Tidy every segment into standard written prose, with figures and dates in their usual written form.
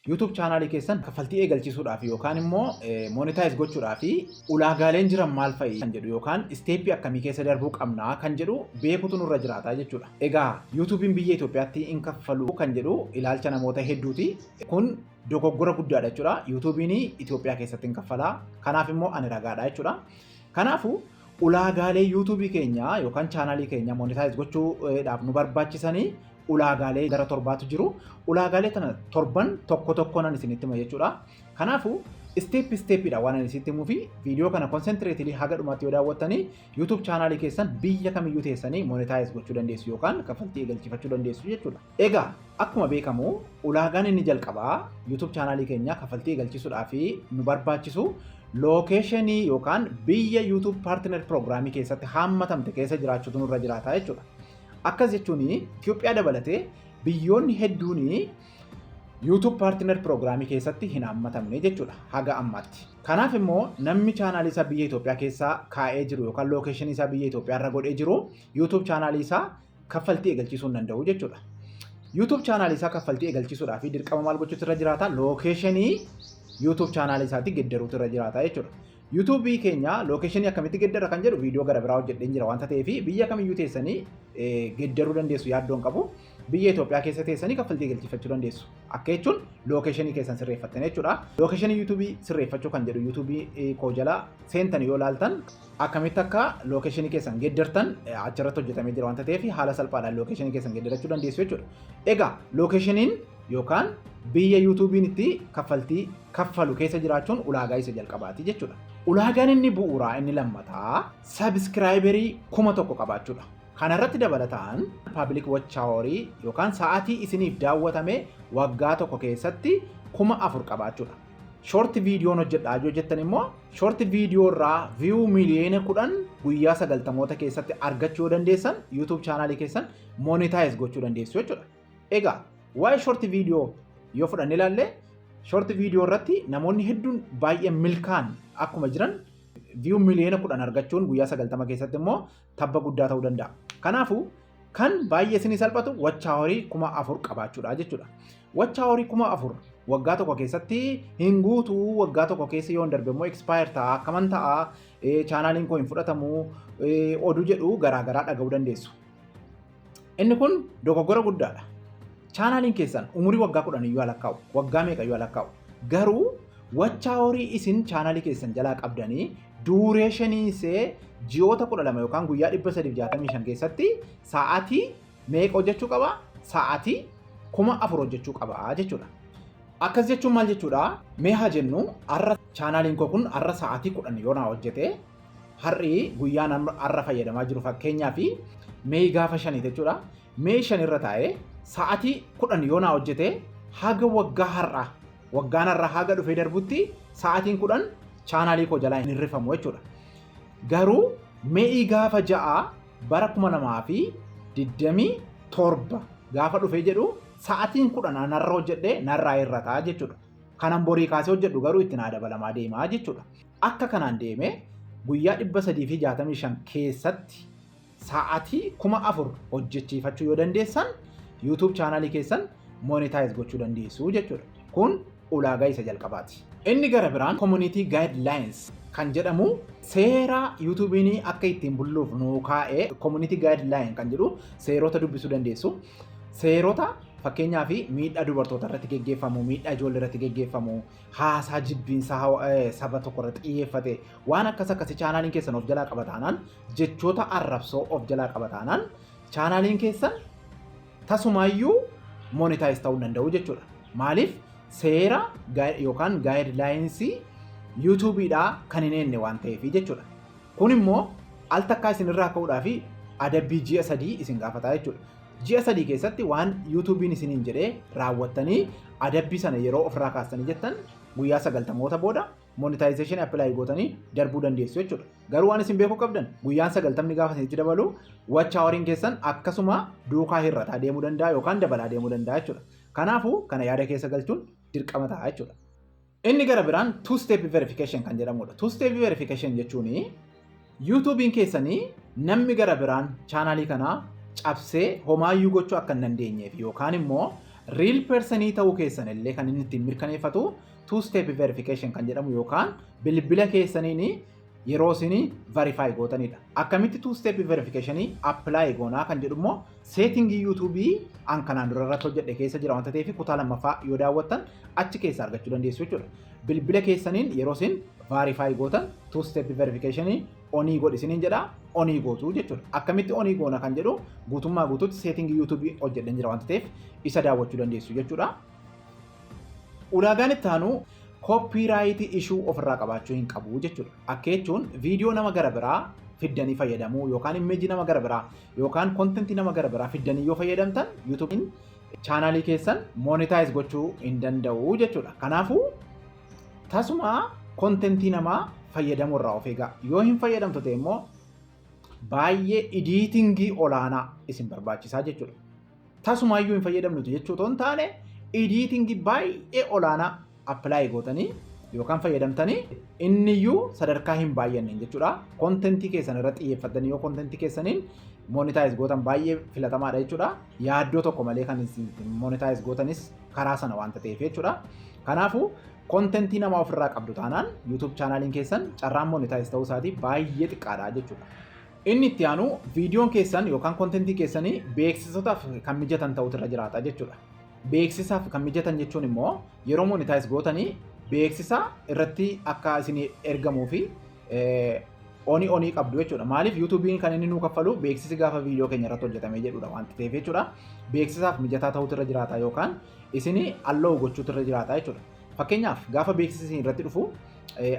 YouTube channel keessan kaffaltii eegalchiisuudhaaf yookaan immoo monetize gochuudhaaf ulaagaaleen jiran maal fa'i kan jedhu yookaan step akkamii keessa darbuu qabna kan jedhu beekutu nurra jiraata jechuudha. Egaa YouTubein biyya Itoophiyaatti in kaffalu kan jedhu ilaalcha namoota hedduuti. Kun dogoggora guddaadha jechuudha. YouTubein Itoophiyaa keessatti in kaffala. Kanaaf immoo ani ragaadha jechuudha. Kanaafu ulaagaalee YouTube keenya yookaan channel keenya monetize gochuudhaaf nu barbaachisanii ulaagaalee gara 7tu jiru. Ulaagaalee tana 7 tokko tokkoon isinitti hima jechuudha. Kanaafu step-dha waan isinitti himuu fi viidiyoo kana concentrately haga dhumaatti yoo daawwattanii YouTube channel keessan biyya kamiyyuu teessanii monetize gochuu dandeessu yookaan kaffaltii eegalchifachuu dandeessu jechuudha. Egaa akkuma beekamu ulaagaan inni jalqabaa YouTube channel keenya kaffaltii eegalchisuudhaaf nu barbaachisu locationii yookaan biyya YouTube partner programii keessatti hammatamte keessa jiraachuutu nurra jiraata jechuudha. Akkas jechuun Itoophiyaa dabalatee biyyoonni hedduun YouTube partner programii keessatti hin hammatamne jechuudha haga ammaatti. Kanaaf immoo namni channel isaa biyya Itoophiyaa keessaa kaa'ee jiru yookaan location isaa biyya Itoophiyaa irra godhee jiru YouTube channel isaa kaffaltii eegalchiisuu hin danda'u jechuudha. YouTube channel isaa kaffaltii eegalchiisuudhaaf dirqama maal gochuutu irra jiraata? Locationii YouTube channel isaatti geddaruutu irra jiraata jechuudha. YouTube keenya location akkamitti geddara kan jedhu viidiyoo gara biraa hojjedheen jira waan ta'eef biyya kamiyyuu teessanii geddaruu dandeessu yaaddoon qabu. Biyya Itoophiyaa keessa teessanii kaffaltii eegalchifachuu dandeessu. Akka jechuun location keessan sirreeffattan jechuudha. Location YouTube sirreeffachuu kan jedhu YouTube koo jala seentanii yoo ilaaltan akkamitti akka location keessan geddartan achirratti hojjetamee jira waan ta'eef haala salphaadhaan location keessan geddarachuu dandeessu jechuudha. Egaa locationiin yookaan biyya YouTubein itti kaffaltii kaffalu keessa jiraachuun ulaagaa isa jalqabaati jechuudha. Ulaagaan inni bu'uuraa inni lammataa subscriberii 1000 qabaachuudha. Kana irratti dabalataan public watch hour yookaan sa'aatii isiniif daawwatame waggaa tokko keessatti 4,000 qabaachuudha. Short video hojjedhaa yoo jettan immoo short video irraa view miliyoona 10 guyyaa 90 keessatti argachuu yoo dandeessan YouTube channel keessan monetize gochuu dandeessu jechuudha. Egaa waa'ee short video yoo fudhanne ilaalle short video irratti namoonni hedduun baay'ee milkaan akkuma jiran view miliyoona 10 argachuun guyyaa 90 keessatti immoo tabba guddaa ta'uu danda'a. Kanaafu kan baay'ee isinii salphatu watch hour 4,000 qabaachuudha jechuudha. Watch hour 4,000 waggaa tokko keessatti hin guutu waggaa tokko keessa yoo darbe immoo expire ta'a kaman ta'a channelin koo hin fudhatamu oduu jedhu garaagaraa dhaga'uu dandeessu. Inni kun dogoggora guddaadha. Channelin keessan umurii waggaa 10 iyyuu lakkaa'u waggaa meeqa iyyuu lakkaa'u garuu watch hour isin channel keessan jalaa qabdanii duration isee ji'oota 12 yookaan guyyaa 365 keessatti sa'aatii meeqa hojjechuu qaba? Sa'aatii 4,000 hojjechuu qaba jechuudha. Akkas jechuun maal jechuudha? Mee haa jennu har'a channelin koo kun har'a sa'aatii 10 yoo naa hojjete har'i guyyaan har'a fayyadamaa jiru fakkeenyaaf mee gaafa 5 jechuudha. Mee 5 irra taa'ee sa'aatii 10 yoo naa hojjete haga waggaa har'a waggaan har'a haga dhufee darbutti sa'aatiin 10 channelii koo jalaa hin hirrifamu jechuudha. Garuu mee gaafa 6 bara 2027 gaafa dhufee jedhu sa'aatiin 10 narra hojjedhee narraa hirrataa jechuudha. Kanan borii kaasee hojjedhu garuu itti naa dabalamaa deemaa jechuudha. Akka kanaan deeme guyyaa 365 keessatti sa'aatii 4,000 hojjechiifachuu yoo dandeessan YouTube channelii keessan monetize gochuu dandeessu jechuudha. Kun ulaagaa isa jalqabaati. Inni gara biraan community guidelines kan jedhamu seera YouTubein akka ittiin bulluuf nu kaa'ee community guideline kan jedhu seerota dubbisuu dandeessu. Seerota fakkeenyaaf miidhaa dubartoota irratti geggeeffamu, miidhaa ijoollee irratti geggeeffamu, haasaa jibbiinsaa saba tokko irratti xiyyeeffate waan akkasii channelin keessan of jalaa qabataanaan jechoota arrabsoo of jalaa qabataanaan channelin keessan tasumaayyuu monetize ta'uu danda'u jechuudha. Maaliif? Seera yookaan guidelines YouTubeidhaa kan hin eenne waan ta'eef jechuudha. Kun immoo al takkaa isinirraa ka'uudhaaf adabbii ji'a 3 isin gaafata jechuudha. Ji'a 3 keessatti waan YouTubein isiniin jedhee raawwattanii adabbii sana yeroo ofirraa kaastanii jettan guyyaa 90 booda monetization apply gootanii darbuu dandeessu jechuudha. Garuu waan isin beekuu qabdan guyyaan 90 gaafa isinitti dabalu watch hour keessan akkasuma duukaa hirrataa deemuu danda'a yookaan dabalaa deemuu danda'a jechuudha. Kanaafuu kana yaada keessa galchuun dirqama ta'a jechuudha. Inni gara biraan two step verification kan jedhamudha. Two step verification jechuun YouTubein keessanii namni gara biraan channelii kana cabsee homaayyuu gochuu akka hin dandeenyeef yookaan immoo real person ta'uu keessan illee kan inni ittiin mirkaneeffatu two step verification kan jedhamu yookaan bilbila keessaniin yeroo isin verify gootanidha. Akkamitti two step verification apply goonaa kan jedhu immoo setting YouTube an kanaan dura irratti hojjedhe keessa jira wanta ta'eef kutaa lammaffaa yoo daawwattan achi keessa argachuu dandeessu jechuudha. Bilbila keessaniin yeroo isin verify gootan two step verification onii godhisiniin jedha onii gootu jechuudha. Akkamitti onii goona kan jedhu guutummaa guutuutti setting YouTube hojjedhen jira wanta ta'eef isa daawwachuu dandeessu jechuudha. Ulaagaan itti aanu copyright issue ofirraa qabaachuu hin qabu jechuudha. Akka jechuun viidiyoo nama gara biraa fiddanii fayyadamuu yookaan image nama gara biraa yookaan content nama gara biraa fiddanii yoo fayyadamtan YouTube chaanalii keessan monetize gochuu hin danda'u jechuudha. Kanaafuu tasuma content namaa fayyadamuu irraa of eegaa. Yoo hin fayyadamtu ta'e immoo baay'ee editingii olaanaa isin barbaachisaa jechuudha. Tasumaayyuu hin fayyadamnutu jechuutu hin taane editingii baay'ee olaanaa apply gootanii yookaan fayyadamtanii inniyyuu sadarkaa hin baay'anneen jechuudha. Kontentii keessan irratti xiyyeeffatanii yoo kontentii keessaniin monetize gootan baay'ee filatamaadha jechuudha. Yaaddoo tokko malee kan monetize gootanis karaa sana waanta ta'eef jechuudha. Kanaafuu kontentii nama ofirraa qabdu taanaan YouTube chaanaliin keessan carraan monetize ta'uu isaatii baay'ee xiqqaadha jechuudha. Inni itti aanu viidiyoon keessan yookaan kontentii keessanii beeksisotaaf kan mijatan ta'utu irra jiraata jechuudha. Beeksisaaf kan mijatan jechuun immoo yeroo monetize gootanii beeksisa irratti akka isin ergamuu fi onii qabdu jechuudha. Maaliif YouTube'n kan inni nuu kaffalu beeksisi gaafa viidiyoo keenya irratti hojjetamee jedhudha waan ta'eef jechuudha. Beeksisaaf mijataa ta'utu irra jiraata yookaan isin allow gochuutu irra jiraata jechuudha. Fakkeenyaaf gaafa beeksisi irratti dhufu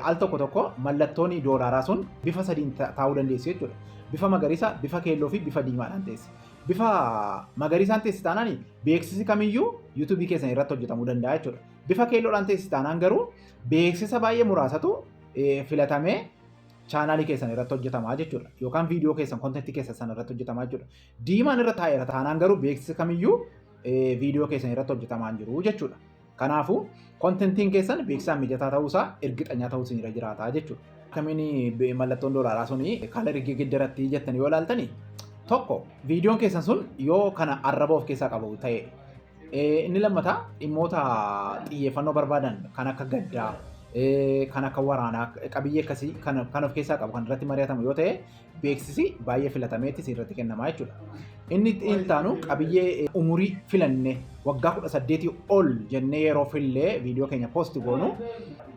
al tokko mallattoon doolaaraa sun bifa sadiin ta'uu dandeessu jechuudha. Bifa magariisa, bifa keelloo fi bifa diimaadhaan teessi. Bifa magariisaan teessi taanaan beeksisi kamiyyuu YouTube keessan irratti hojjetamuu danda'a jechuudha. Bifa keelloodhaan teessi taanaan garuu beeksisa baay'ee muraasatu filatamee chaanalii keessan irratti hojjetamaa jechuudha. Yookaan viidiyoo keessan kontentii keessan sana irratti hojjetamaa jechuudha. Diimaan irra taa'eera taanaan garuu beeksisi kamiyyuu viidiyoo keessan irratti hojjetamaa jiru jechuudha. Kanaafuu kontentiin keessan beeksisaan mijataa ta'uusaa ergixanyaa ta'uu isin irra jiraata jechuudha. Akkamiin mallattoon doolaaraa suni kalarii giddaratti jettanii yoo ilaaltani tokko viidiyoon keessan sun yoo kana arraba of keessaa qabu ta'e inni lammataa dhimmoota xiyyeeffannoo barbaadan kan akka gaddaa kan akka waraanaa qabiyyee akkasii kan of keessaa qabu kan irratti mari'atamu yoo ta'e beeksisi baay'ee filatameetti isin irratti kennamaa jechuudha. Inni iltaanu qabiyyee umurii filanne waggaa 18 ol jennee yeroo fillee viidiyoo keenya post goonu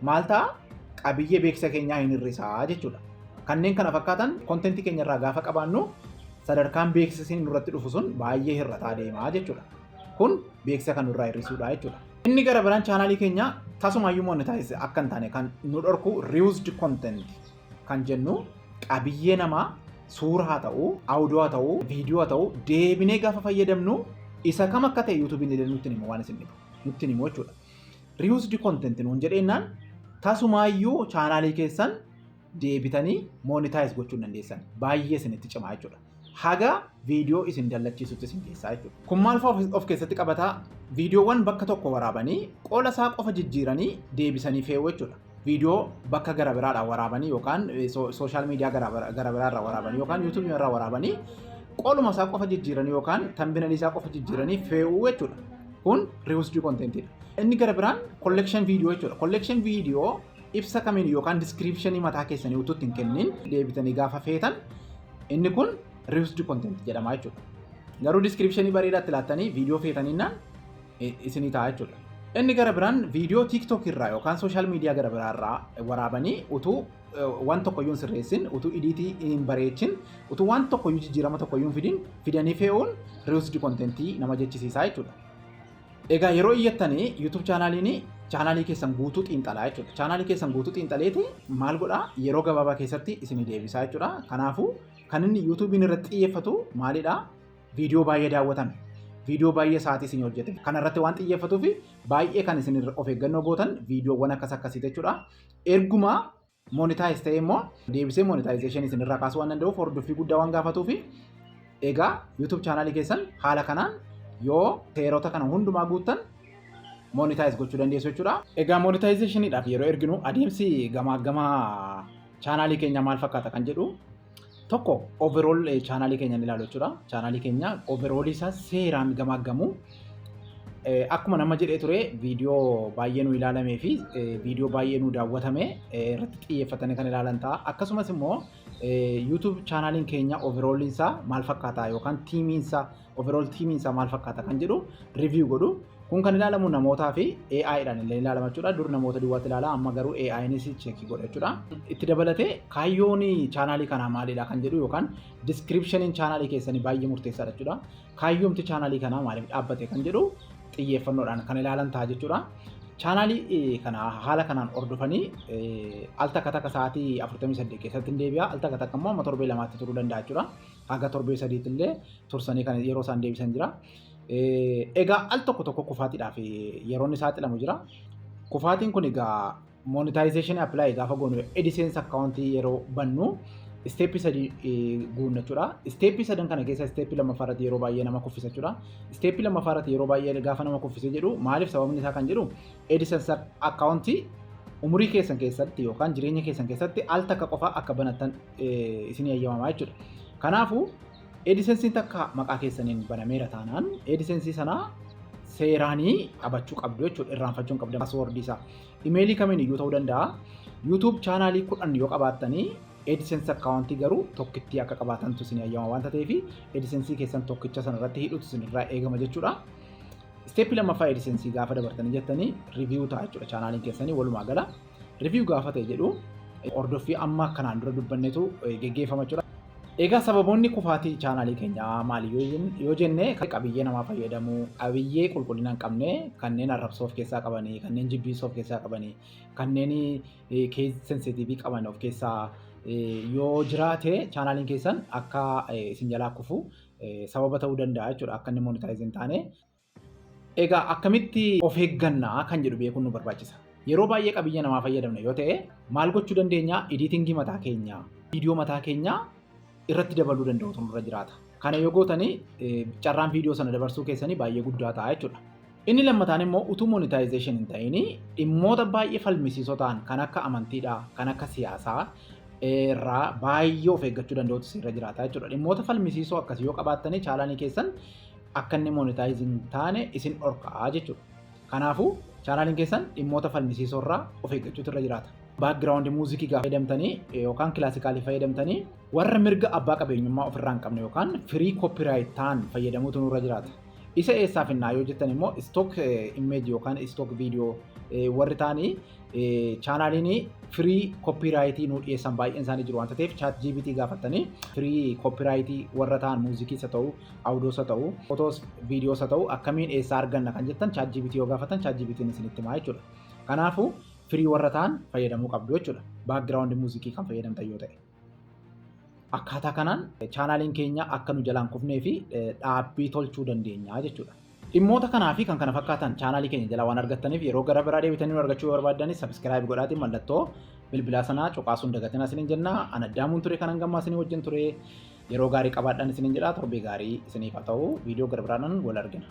maal ta'a qabiyyee beeksisa keenyaa hin hir'isaa jechuudha. Kanneen kana fakkaatan kontentii keenya irraa gaafa qabaannu sadarkaan beeksisiin nurratti dhufu sun baay'ee hir'ataa deemaa jechuudha. Kun beeksisa kan nurraa hir'isuudha jechuudha. Inni gara biraan chaanalii keenya tasumaayyuu monetize akka hin taane kan nu dhorku reused content kan jennu qabiyyee namaa suura haa ta'u, audio haa ta'u, viidiyoo haa ta'u deebinee gaafa fayyadamnu isa kam akka ta'e YouTube ni nutti himu waan isin nutti himu jechuudha. Reused content nuun jedheenyaan tasumaayyuu chaanalii keessan deebitanii monetize gochuu dandeessan baay'ee isinitti cimaa jechuudha. Haga viidiyoo isin dallachiisutti isin keessaa jechuudha. Kun maal fa'aa of keessatti qabataa? Viidiyoowwan bakka tokko waraabanii qola isaa qofa jijjiiranii deebisanii fe'uu jechuudha. Viidiyoo bakka gara biraadhaan waraabanii yookaan sooshaal miidiyaa gara biraarraa waraabanii yookaan YouTube irraa waraabanii qoluma isaa qofa jijjiiranii yookaan tambinalii isaa qofa jijjiiranii fe'uu jechuudha. Kun reused contentidha. Inni gara biraan collection viidiyoo jechuudha. Collection viidiyoo ibsa kamiin yookaan descriptionii mataa keessanii utuutti hin kennin deebitanii gaafa feetan inni kun reused content jedhama jechuudha. Garuu descriptionii bareedaatti laattanii viidiyoo feetaninnaan isinii ta'a jechuudha. Inni gara biraan viidiyoo TikTok irraa yookaan sooshaal miidiyaa gara biraarraa waraabanii utuu waan tokkoyyuu hin sirreessin, utuu ediitii hin bareechin, utuu waan tokkoyyuu jijjiirama tokkoyyuu hin fidin fidanii fe'uun reused contentii nama jechisiisaa jechuudha. Egaa yeroo iyyattanii YouTube chaanalii keessan guutuu xiinxalaa jechuudha. Chaanalii keessan guutuu xiinxaleeti maal godhaa yeroo gabaabaa keessatti isinii deebisaa jechuudha. Kanaafuu kan inni YouTube'n irratti xiyyeeffatu maalidhaa? Viidiyoo baay'ee daawwatame. Viidiyoo baay'ee sa'aatii isin hojjete. Kana irratti waan xiyyeeffatuu fi baay'ee kan isin of eeggannoo gootan viidiyoowwan akkasii jechuudha. Erguma monetize ta'e immoo deebisee monetization isin irraa kaasuu waan danda'uuf hordoffii guddaa waan gaafatuu fi egaa YouTube chaanalii keessan haala kanaan yoo seerota kana hundumaa guuttan monetize gochuu dandeessu jechuudha. Egaa monetizationidhaaf yeroo erginu adeemsi gamaa chaanalii keenya maal fakkaata kan jedhu tokko overall chaanalii keenya ni ilaalu jechuudha. Chaanalii keenya overall isaa seeraan gamaaggamu akkuma nama jedhee ture viidiyoo baay'ee nu ilaalamee fi viidiyoo baay'ee nu daawwatame irratti xiyyeeffatanii kan ilaalan ta'a. Akkasumas immoo YouTube chaanaliin keenya overall isaa maal fakkaata yookaan overall tiimiin isaa maal fakkaata kan jedhu review godhu. Kun kan ilaalamu namootaa fi AI dhaan illee ilaalama jechuudha. Dur namoota duwwaatti ilaala, amma garuu AI nis cheekii godha jechuudha. Itti dabalatee kaayyoon chaanalii kanaa maalidha kan jedhu yookaan descriptioniin chaanalii keessanii baay'ee murteessaadha jechuudha. Kaayyoomti chaanalii kanaa maaliif dhaabbate kan jedhu xiyyeeffannoodhaan kan ilaalan ta'a jechuudha. Chaanalii kana haala kanaan hordofanii al takka sa'aatii 48 keessatti hin deebi'a. Al takka immoo amma torbee lamaatti turuu danda'a jechuudha. Haga torbee sadiitti illee tursanii kan yeroo isaan deebisan jira. Egaa al tokko kufaatiidhaaf yeroo inni saaxilamu jira. Kufaatiin kun egaa monetization apply gaafa goonu AdSense account yeroo bannu step 3 guunna jechuudha. Step 3 kana keessa step lammaffaa irratti yeroo baay'ee nama kuffisa jechuudha. Step lammaffaa irratti yeroo baay'ee gaafa nama kuffise jedhu maaliif sababni isaa kan jedhu AdSense account umurii keessan keessatti yookaan jireenya keessan keessatti al takka qofa akka banattan isin eeyyamamaa jechuudha. Kanaafuu AdSense takka maqaa keessaniin banameera taanaan AdSense sana seeraanii qabachuu qabdu jechuudha. Irraanfachuu hin qabdu. Password isaa emailii kamiin iyyuu ta'uu danda'a. YouTube chaanalii 10 yoo qabaattanii AdSense account garuu tokkitti akka qabaatantu isin eeyyama waan ta'eef AdSense keessan tokkicha sana irratti hidhuutu isin irraa eegama jechuudha. Step lammaffaa AdSense gaafa dabartanii jettanii review ta'a jechuudha. Chaanaliin keessanii walumaa gala review gaafa ta'e jedhu hordoffii amma kanaan dura dubbannetu geggeeffama jechuudha. Egaa sababoonni kufaatii chaanalii keenyaa maali yoo jenne qabiyyee namaa fayyadamu, qabiyyee qulqullina hin qabne, kanneen arrabsoo of keessaa qabanii, kanneen jibbiisoo of keessaa qabanii, kanneen case sensitive qaban of keessaa yoo jiraate chaanaliin keessan akka isin jalaa kufu sababa ta'uu danda'a jechuudha. Akka inni monetize hin taane. Egaa akkamitti of eeggannaa kan jedhu beekuun nu barbaachisa. Yeroo baay'ee qabiyyee namaa fayyadamna yoo ta'e maal gochuu dandeenya? Editingii mataa keenyaa, viidiyoo mataa keenyaa irratti dabaluu danda'utu nurra jiraata. Kana yoo gootanii carraan viidiyoo sana dabarsuu keessanii baay'ee guddaa ta'a jechuudha. Inni lammataan immoo utuu monetization hin ta'in dhimmoota baay'ee falmisiisoo ta'an kan akka amantiidhaa, kan akka siyaasaa irraa baay'ee of eeggachuu danda'utu irra jiraata jechuudha. Dhimmoota falmisiisoo akkasii yoo qabaattanii chaanaliin keessan akka inni monetizing taane isin dhorkaa jechuudha. Kanaafuu chaanaliin keessan dhimmoota falmisiisoo irraa of eeggachuutu irra jiraata. Background muuziqii gaafa fayyadamtanii yookaan kilaasikaalii fayyadamtanii warra mirga abbaa qabeenyummaa ofirraa hin qabne yookaan free copyright ta'an fayyadamuutu nurra jiraata. Isa eessaaf hinnaa yoo jettan immoo stock image yookaan stock video warri ta'anii chaanaliin free copyright nu dhiyeessan baay'een isaanii jiru waan ta'eef chat GPT gaafattanii free copyright warra ta'an muuziqiis haa ta'u, audios haa ta'u, photos, videos haa ta'u akkamiin eessaa arganna kan jettan chat GPT yoo gaafatan chat GPT'n isinitti himaa jechuudha. Kanaafuu free warra ta'an fayyadamuu qabdu jechuudha. Background muuziqii kan fayyadamtan yoo ta'e. Akkaataa kanaan chaanaliin keenya akka nu jalaan kufnee fi dhaabbii tolchuu dandeenya jechuudha. Dhimmoota kanaa fi kan kana fakkaatan chaanalii keenya jalaa waan argattaniif yeroo gara biraa deebitanii argachuu barbaaddanis subscribe godhaatiin mallattoo bilbilaa sanaa cuqaasuun dagatinaa isiniin jenna. Ana Addaamuun ture kanan gammaa isinii wajjin ture. Yeroo gaarii qabaadhaan isiniin jedha. Torbee gaarii isiniif haa ta'u. Viidiyoo gara biraadhaan wal argina.